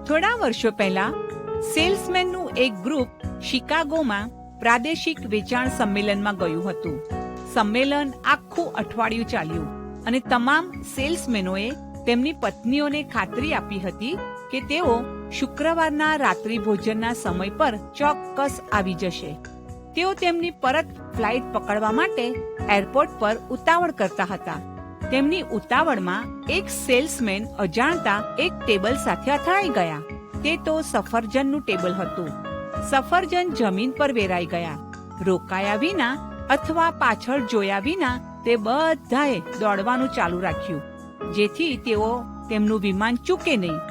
થોડા વર્ષો પહેલા સેલ્સમેનનું એક ગ્રુપ શિકાગોમાં પ્રાદેશિક વેચાણ સંમેલનમાં ગયું હતું. સંમેલન આખું અઠવાડિયું ચાલ્યું અને તમામ સેલ્સમેનોએ તેમની પત્નીઓને ખાતરી આપી હતી કે તેઓ શુક્રવારના રાત્રિ ભોજનના સમય પર ચોક્કસ આવી જશે. તેઓ તેમની પરત ફ્લાઇટ પકડવા માટે એરપોર્ટ પર ઉતાવળ કરતા હતા. તેમની ઉતાવળમાં એક સેલ્સમેન અજાણતા એક ટેબલ સાથે અથડાઈ ગયા. તે તો સફરજનનું ટેબલ હતું. સફરજન જમીન પર વેરાઈ ગયા. રોકાયા વિના અથવા પાછળ જોયા વિના તે બધાએ દોડવાનું ચાલુ રાખ્યું, જેથી તેઓ તેમનું વિમાન ચૂકે નહીં.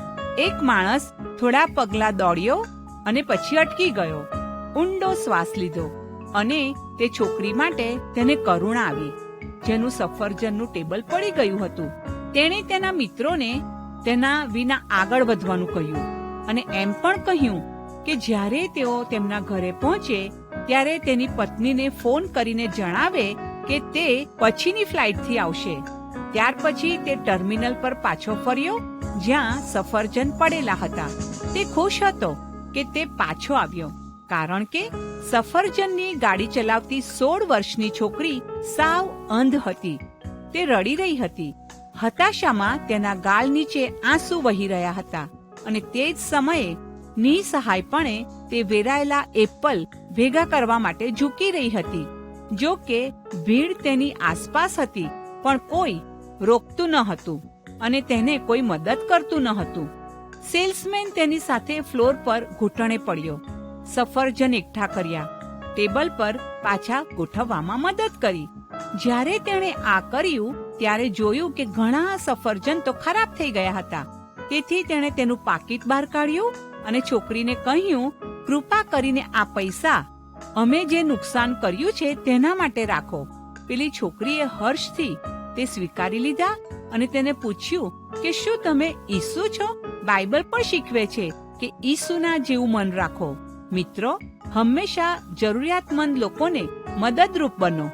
એક માણસ થોડા પગલા દોડ્યો અને પછી અટકી ગયો. ઊંડો શ્વાસ લીધો અને તે છોકરી માટે તેને કરુણા આવી, જેનું સફરજનનું ટેબલ પડી ગયું હતું. તેણે તેના મિત્રોને તેના વિના આગળ વધવાનું કહ્યું અને એમ પણ કહ્યું કે જ્યારે તેઓ તેમના ઘરે પહોંચે ત્યારે તેની પત્નીને ફોન કરીને જણાવે કે તે પછીની ફ્લાઇટથી આવશે. ત્યાર પછી તે ટર્મિનલ પર પાછો ફર્યો જ્યાં સફરજન પડેલા હતા. તે ખુશ હતો કે તે પાછો આવ્યો, કારણ કે સફરજનની ગાડી ચલાવતી 16 વર્ષની છોકરી સાવ અંધ હતી. તે રડી રહી હતી. હતાશામાં તેના ગાલ નીચે આંસુ વહી રહ્યા હતા અને તે જ સમયે નિસહાયપણે તે વેરાયેલા એપલ ભેગા કરવા માટે ઝૂકી રહી હતી. જો કે ભીડ તેની આસપાસ હતી, પણ કોઈ રોકતું ન હતું અને તેને કોઈ મદદ કરતું ન હતું. સેલ્સમેન તેની સાથે ફ્લોર પર ઘૂંટણે પડ્યો. સફરજન એકઠા કર્યા, ટેબલ પર પાછા ગોઠવવામાં મદદ કરી. જ્યારે તેણે આ કર્યું ત્યારે જોયું કે ઘણા સફરજન તો ખરાબ થઈ ગયા હતા. તેથી તેણે તેનું પાકીટ બહાર કાઢ્યું અને છોકરીને કહ્યું, કૃપા કરીને આ પૈસા અમે જે નુકસાન કર્યું છે તેના માટે રાખો. પેલી છોકરીએ હર્ષથી તે સ્વીકારી લીધા અને તેને પૂછ્યું કે શું તમે ઈસુ છો? બાઇબલ પણ શીખવે છે કે ઈસુના જેવું મન રાખો. મિત્રો, હંમેશા જરૂરિયાતમંદ લોકોને મદદરૂપ બનો.